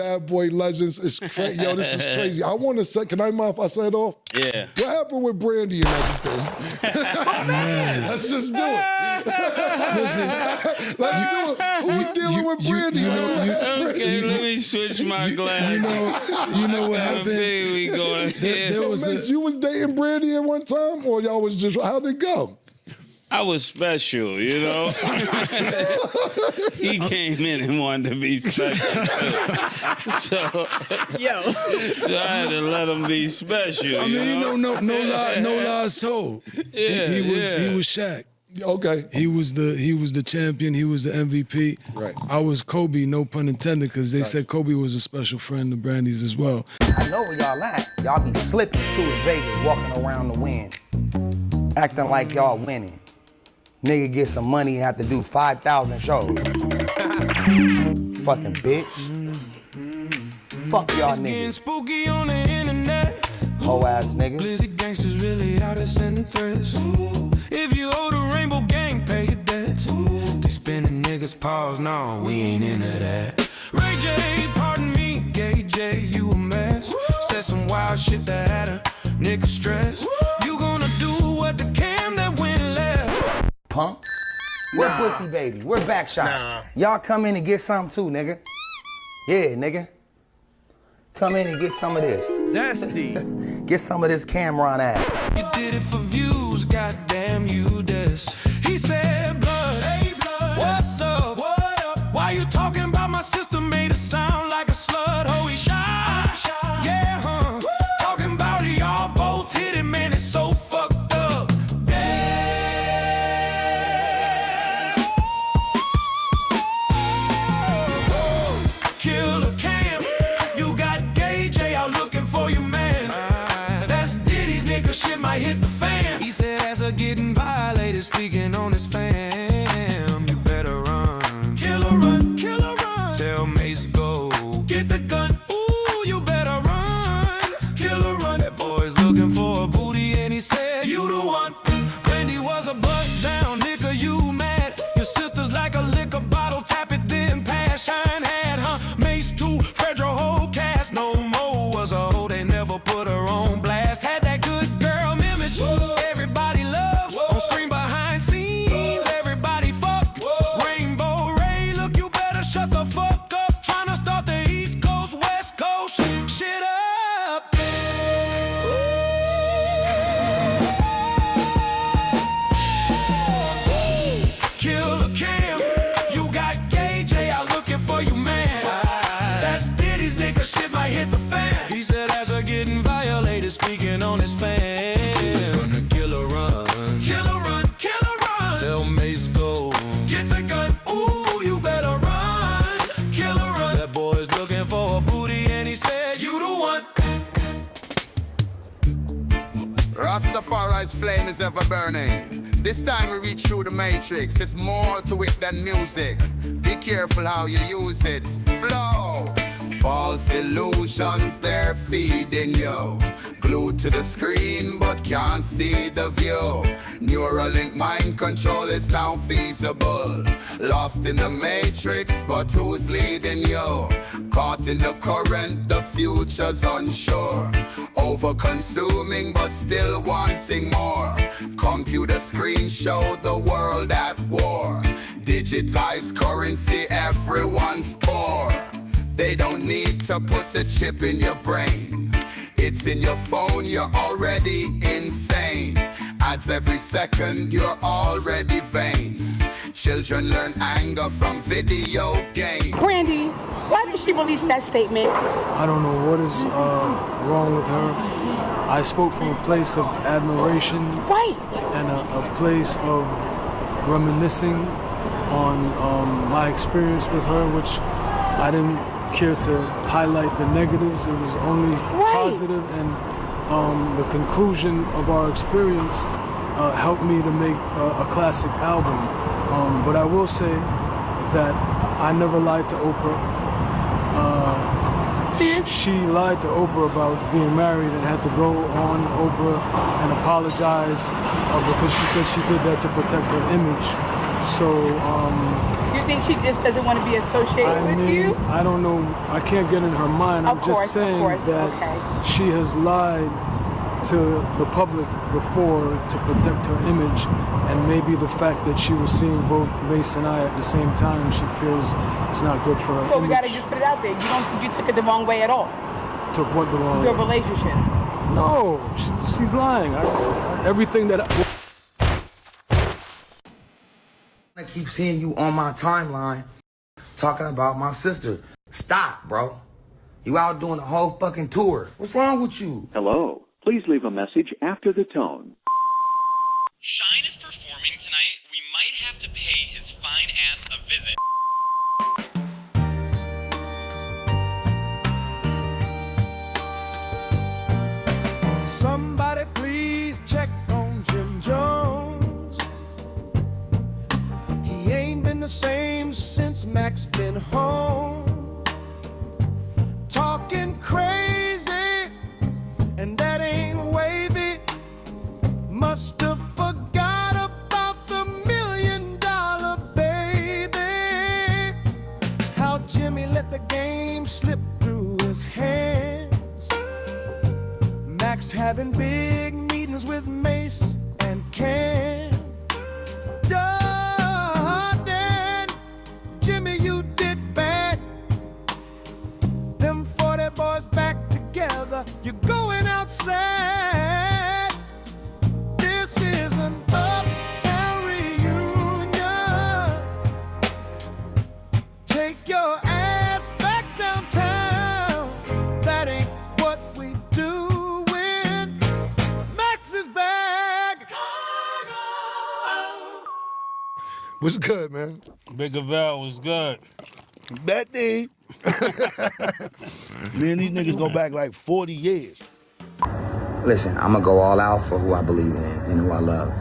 Bad Boy Legends. It's crazy. Yo, this is crazy. I want to say, can I mind if I say it off? Yeah. What happened with Brandy and everything? Let's just do it. Listen, Let's do it. Who's dealing with Brandy? Okay, let me switch my glass. You know what happened? We going here. So, Mase, you was dating Brandy at one time, or y'all was just, how'd it go? I was special, you know. He came in and wanted to be special. So I had to let him be special. I mean, no lies told. Yeah, he was Shaq. Okay. He was the champion. He was the MVP. Right. I was Kobe, no pun intended, because they said Kobe was a special friend of Brandy's as well. I know where y'all at. Y'all be slipping through in Vegas, walking around the wind, acting like y'all winning. Nigga get some money and have to do 5,000 shows. Fucking bitch. Fuck y'all niggas. Spooky on the internet. Hoe ass niggas. Blizzard gangsters really out of sentence. If you owe the Rainbow Gang, pay your debts. They spinning niggas' paws, no, we ain't into that. Ray J, pardon me, Gay J, you a mess. Said some wild shit that had a nigga stress. You gonna do what the cam that went left. Punks. We're pussy baby. We're back shots. Y'all come in and get some too, nigga. Yeah, nigga. Come in and get some of this. Zesty. Get some of this Camron ass. You did it for views, goddamn you this. He said, blood, hey blood, what's up? What up? Why you talking about my sister? Made it sound like a slut. Oh, he shy. Yeah, huh? Talking about it, y'all both hit it, man. It's so fucked up. Killer Cam, you got Gay J out looking for you, man. That's Diddy's nigga, shit might hit the fan. He said as a getting violated, speaking on his fam. You better run. Killer run, killer run. Tell Mase go. Get the gun. Ooh, you better run. Killer run. That boy's looking for a booty and he said, you the one. Brandy was a bust down, nigga, you mad. Your sister's like a liquor bottle, tap it then pass. Shine had, huh? Mase too, Fredro whole cast. No more was a hoe, they never put her on blast. Had that good girl image, everybody loves. On screen behind scenes, everybody fuck. Rainbow Ray, look, you better shut the fuck up. Tryna start the East Coast, West Coast shit up. Killer Cam, you got Gay J out looking for you, man. That's Diddy's nigga, shit might hit the fan. He said as a getting violated, speaking on his fan. Run, killer run. Killer run, killer run. Tell Mase go. Get the gun, ooh, you better run. Killer run. That boy's looking for a booty and he said, you the one. Rastafari's flame is ever burning. This time we reach through the matrix. It's more to it than music. Be careful how you use it. Flow. False illusions, they're feeding you. Glued to the screen, but can't see the view. Neuralink mind control is now feasible. Lost in the matrix, but who's leading you? Caught in the current, the future's unsure. Over-consuming, but still wanting more. Computer screens show the world at war. Digitized currency, everyone's poor. They don't need to put the chip in your brain. It's in your phone, you're already insane. Ads every second, you're already vain. Children learn anger from video games. Brandy, why did she release that statement? I don't know what is wrong with her. I spoke from a place of admiration and a place of reminiscing on my experience with her, which I didn't care to highlight the negatives. It was only positive, and the conclusion of our experience helped me to make a classic album. But I will say that I never lied to Oprah. She lied to Oprah about being married and had to go on Oprah and apologize because she said she did that to protect her image. So, Do you think she just doesn't want to be associated with you? I don't know. I can't get in her mind. I'm just saying that she has lied to the public before to protect her image, and maybe the fact that she was seeing both Mase and I at the same time, she feels it's not good for her So image. we gotta just put it out there. You took it the wrong way at all. Took what the wrong way? Your relationship. No, she's lying. Everything that I keep seeing you on my timeline talking about my sister. Stop, bro. You out doing a whole fucking tour. What's wrong with you? Hello. Please leave a message after the tone. Shyne is performing tonight. We might have to pay his fine ass a visit. Somebody please check on Jim Jones. He ain't been the same since Max been home. Talking crazy, and that ain't wavy. Must have forgot about the $1 million baby. How Jimmy let the game slip through his hands. Max having big meetings with Mase and Cam. Darn, Jimmy, you did bad. Them 40 boys back together. You're going outside. This is an uptown reunion. Take your ass back downtown. That ain't what we do when Max is back. What's good, man? Bigger Val was good. Betty. Me and these niggas go back like 40 years. Listen, I'm gonna go all out for who I believe in and who I love.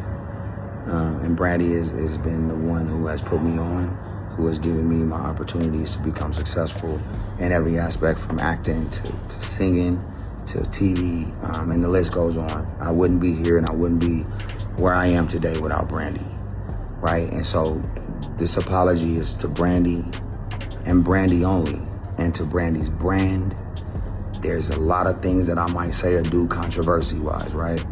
And Brandy has been the one who has put me on, who has given me my opportunities to become successful in every aspect, from acting to singing to TV, and the list goes on. I wouldn't be here and I wouldn't be where I am today without Brandy, right? And so this apology is to Brandy and Brandy only, and to Brandy's brand. There's a lot of things that I might say or do controversy-wise, right?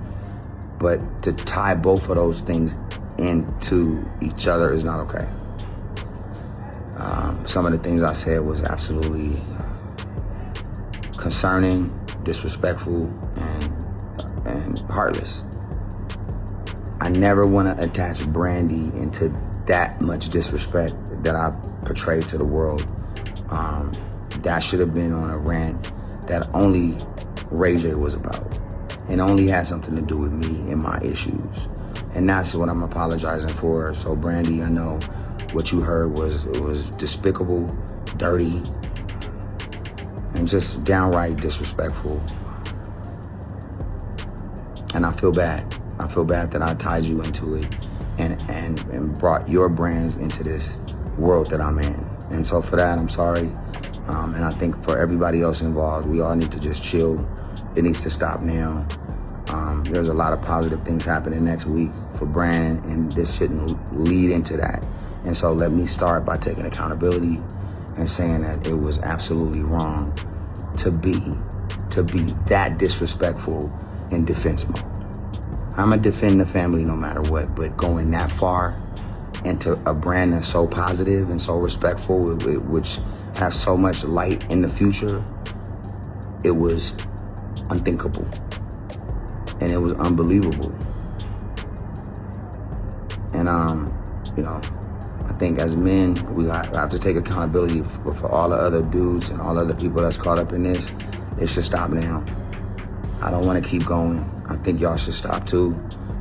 But to tie both of those things into each other is not okay. Some of the things I said was absolutely concerning, disrespectful, and heartless. I never want to attach Brandy into that much disrespect that I portrayed to the world. That should have been on a rant that only Ray J was about, and only had something to do with me and my issues. And that's what I'm apologizing for. So Brandy, I know what you heard was despicable, dirty, and just downright disrespectful. And I feel bad. I feel bad that I tied you into it and brought your brands into this world that I'm in. And so for that, I'm sorry. And I think for everybody else involved, we all need to just chill. It needs to stop now. There's a lot of positive things happening next week for Brand, and this shouldn't lead into that. And so let me start by taking accountability and saying that it was absolutely wrong to be that disrespectful in defense mode. I'm gonna defend the family no matter what, but going that far into a brand that's so positive and so respectful, which has so much light in the future, it was unthinkable. And it was unbelievable. And I think as men, we have to take accountability for all the other dudes and all the other people that's caught up in this. It should stop now. I don't want to keep going. I think y'all should stop too,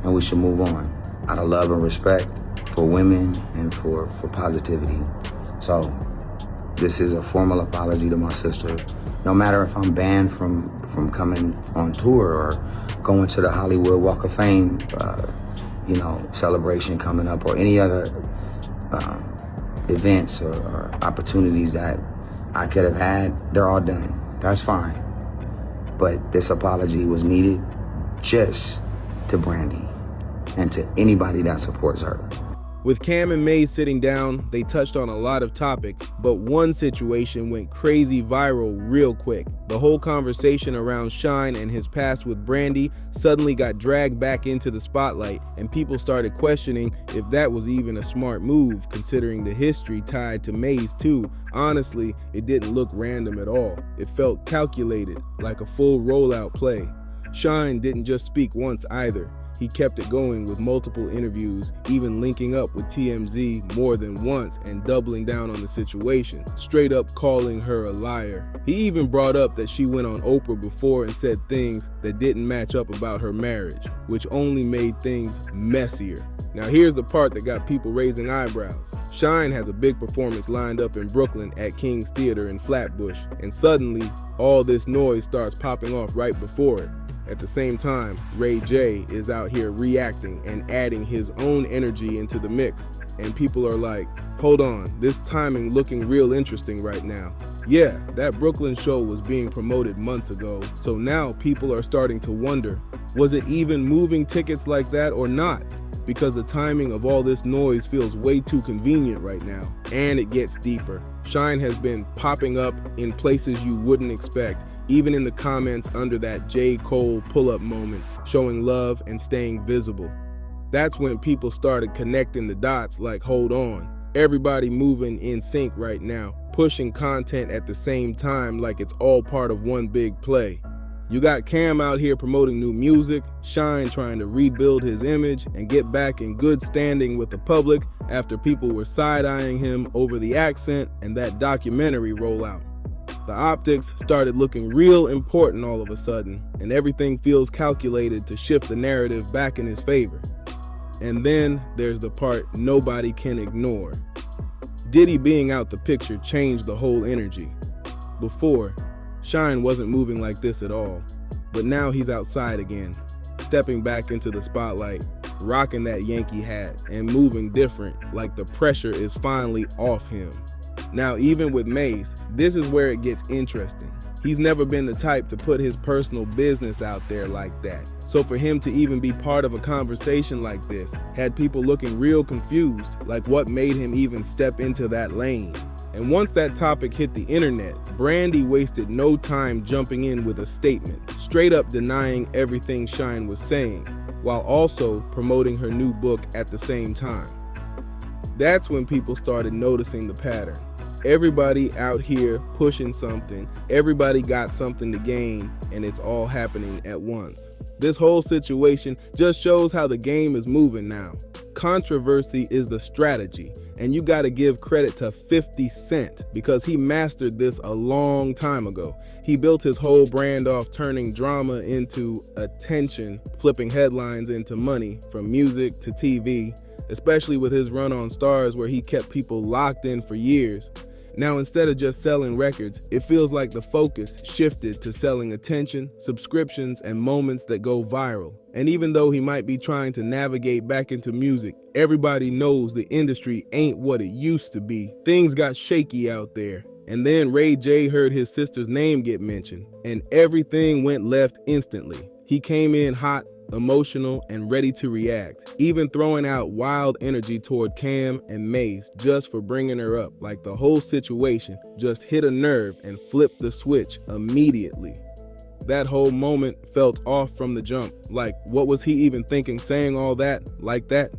and we should move on out of love and respect for women and for positivity. So this is a formal apology to my sister. No matter if I'm banned from coming on tour or going to the Hollywood Walk of Fame, celebration coming up, or any other events or opportunities that I could have had, they're all done. That's fine. But this apology was needed just to Brandy and to anybody that supports her. With Cam and Mase sitting down, they touched on a lot of topics, but one situation went crazy viral real quick. The whole conversation around Shyne and his past with Brandy suddenly got dragged back into the spotlight, and people started questioning if that was even a smart move, considering the history tied to Mase too. Honestly, it didn't look random at all. It felt calculated, like a full rollout play. Shyne didn't just speak once either. He kept it going with multiple interviews, even linking up with TMZ more than once and doubling down on the situation, straight up calling her a liar. He even brought up that she went on Oprah before and said things that didn't match up about her marriage, which only made things messier. Now here's the part that got people raising eyebrows. Shyne has a big performance lined up in Brooklyn at King's Theater in Flatbush, and suddenly all this noise starts popping off right before it. At the same time, Ray J is out here reacting and adding his own energy into the mix. And people are like, hold on, this timing looking real interesting right now. Yeah, that Brooklyn show was being promoted months ago, so now people are starting to wonder, was it even moving tickets like that or not? Because the timing of all this noise feels way too convenient right now. And it gets deeper. Shyne has been popping up in places you wouldn't expect, even in the comments under that J. Cole pull-up moment, showing love and staying visible. That's when people started connecting the dots like, hold on, everybody moving in sync right now, pushing content at the same time like it's all part of one big play. You got Cam out here promoting new music, Shyne trying to rebuild his image and get back in good standing with the public after people were side-eyeing him over the accent and that documentary rollout. The optics started looking real important all of a sudden, and everything feels calculated to shift the narrative back in his favor. And then there's the part nobody can ignore. Diddy being out the picture changed the whole energy. Before, Shyne wasn't moving like this at all, but now he's outside again, stepping back into the spotlight, rocking that Yankee hat, and moving different, like the pressure is finally off him. Now, even with Mase, this is where it gets interesting. He's never been the type to put his personal business out there like that. So for him to even be part of a conversation like this had people looking real confused, like what made him even step into that lane. And once that topic hit the internet, Brandy wasted no time jumping in with a statement, straight up denying everything Shyne was saying, while also promoting her new book at the same time. That's when people started noticing the pattern. Everybody out here pushing something, everybody got something to gain, and it's all happening at once. This whole situation just shows how the game is moving now. Controversy is the strategy, and you gotta give credit to 50 Cent because he mastered this a long time ago. He built his whole brand off turning drama into attention, flipping headlines into money, from music to TV, especially with his run on Stars where he kept people locked in for years. Now, instead of just selling records, it feels like the focus shifted to selling attention, subscriptions, and moments that go viral. And even though he might be trying to navigate back into music, everybody knows the industry ain't what it used to be. Things got shaky out there. And then Ray J heard his sister's name get mentioned, and everything went left instantly. He came in hot, emotional, and ready to react, even throwing out wild energy toward Cam and Mase just for bringing her up, like the whole situation just hit a nerve and flipped the switch immediately. That whole moment felt off from the jump, like what was he even thinking saying all that like that?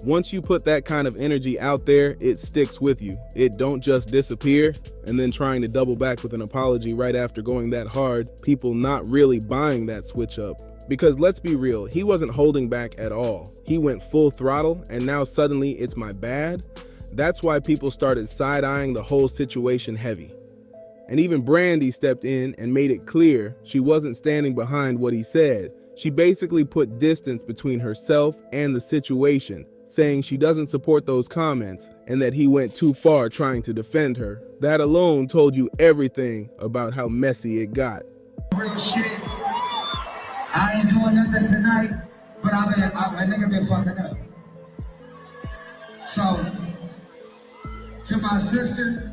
Once you put that kind of energy out there, it sticks with you. It don't just disappear, and then trying to double back with an apology right after going that hard, people not really buying that switch up. Because let's be real, he wasn't holding back at all. He went full throttle, and now suddenly it's my bad. That's why people started side-eyeing the whole situation heavy. And even Brandy stepped in and made it clear she wasn't standing behind what he said. She basically put distance between herself and the situation, saying she doesn't support those comments and that he went too far trying to defend her. That alone told you everything about how messy it got. Real shit. I ain't doing nothing tonight, but a nigga been fucking up. So, to my sister,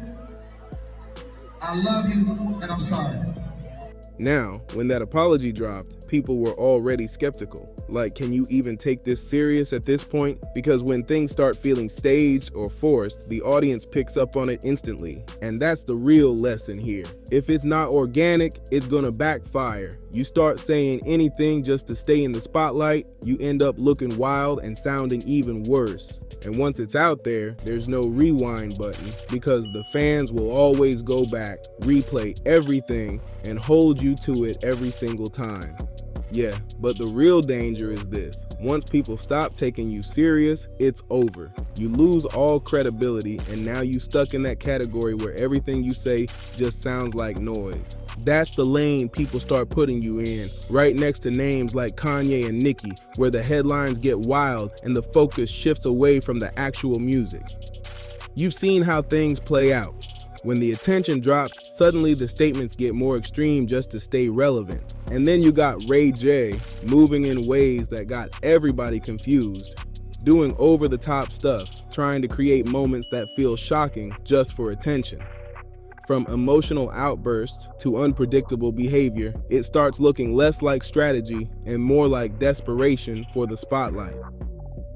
I love you and I'm sorry. Now, when that apology dropped, people were already skeptical. Like, can you even take this serious at this point? Because when things start feeling staged or forced, the audience picks up on it instantly. And that's the real lesson here. If it's not organic, it's gonna backfire. You start saying anything just to stay in the spotlight, you end up looking wild and sounding even worse. And once it's out there, there's no rewind button because the fans will always go back, replay everything, and hold you to it every single time. Yeah, but the real danger is this. Once people stop taking you serious, it's over. You lose all credibility, and now you stuck in that category where everything you say just sounds like noise. That's the lane people start putting you in, right next to names like Kanye and Nicki, where the headlines get wild and the focus shifts away from the actual music. You've seen how things play out. When the attention drops, suddenly the statements get more extreme just to stay relevant. And then you got Ray J moving in ways that got everybody confused, doing over-the-top stuff, trying to create moments that feel shocking just for attention. From emotional outbursts to unpredictable behavior, it starts looking less like strategy and more like desperation for the spotlight.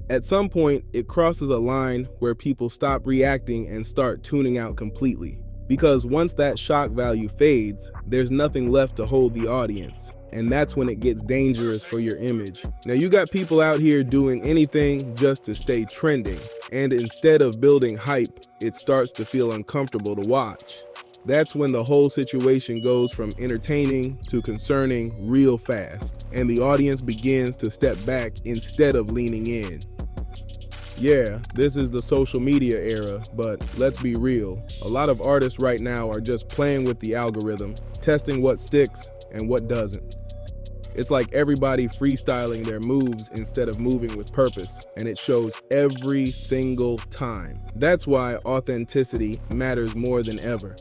At some point, it crosses a line where people stop reacting and start tuning out completely. Because once that shock value fades, there's nothing left to hold the audience. And that's when it gets dangerous for your image. Now you got people out here doing anything just to stay trending. And instead of building hype, it starts to feel uncomfortable to watch. That's when the whole situation goes from entertaining to concerning real fast. And the audience begins to step back instead of leaning in. Yeah, this is the social media era, but let's be real. A lot of artists right now are just playing with the algorithm, testing what sticks and what doesn't. It's like everybody freestyling their moves instead of moving with purpose, and it shows every single time. That's why authenticity matters more than ever.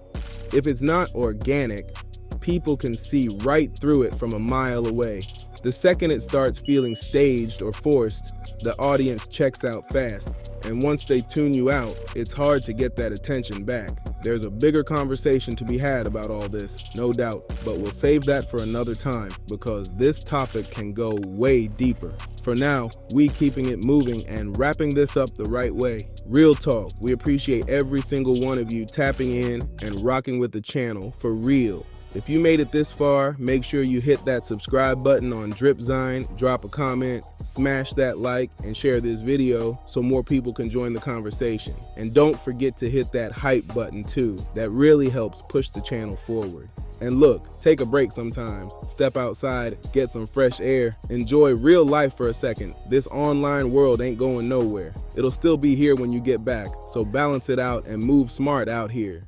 If it's not organic, people can see right through it from a mile away. The second it starts feeling staged or forced, the audience checks out fast. And once they tune you out, it's hard to get that attention back. There's a bigger conversation to be had about all this, no doubt, but we'll save that for another time because this topic can go way deeper. For now, we keeping it moving and wrapping this up the right way. Real talk, we appreciate every single one of you tapping in and rocking with the channel for real. If you made it this far, make sure you hit that subscribe button on Dripzine, drop a comment, smash that like, and share this video so more people can join the conversation. And don't forget to hit that hype button too. That really helps push the channel forward. And look, take a break sometimes. Step outside, get some fresh air, enjoy real life for a second. This online world ain't going nowhere. It'll still be here when you get back, so balance it out and move smart out here.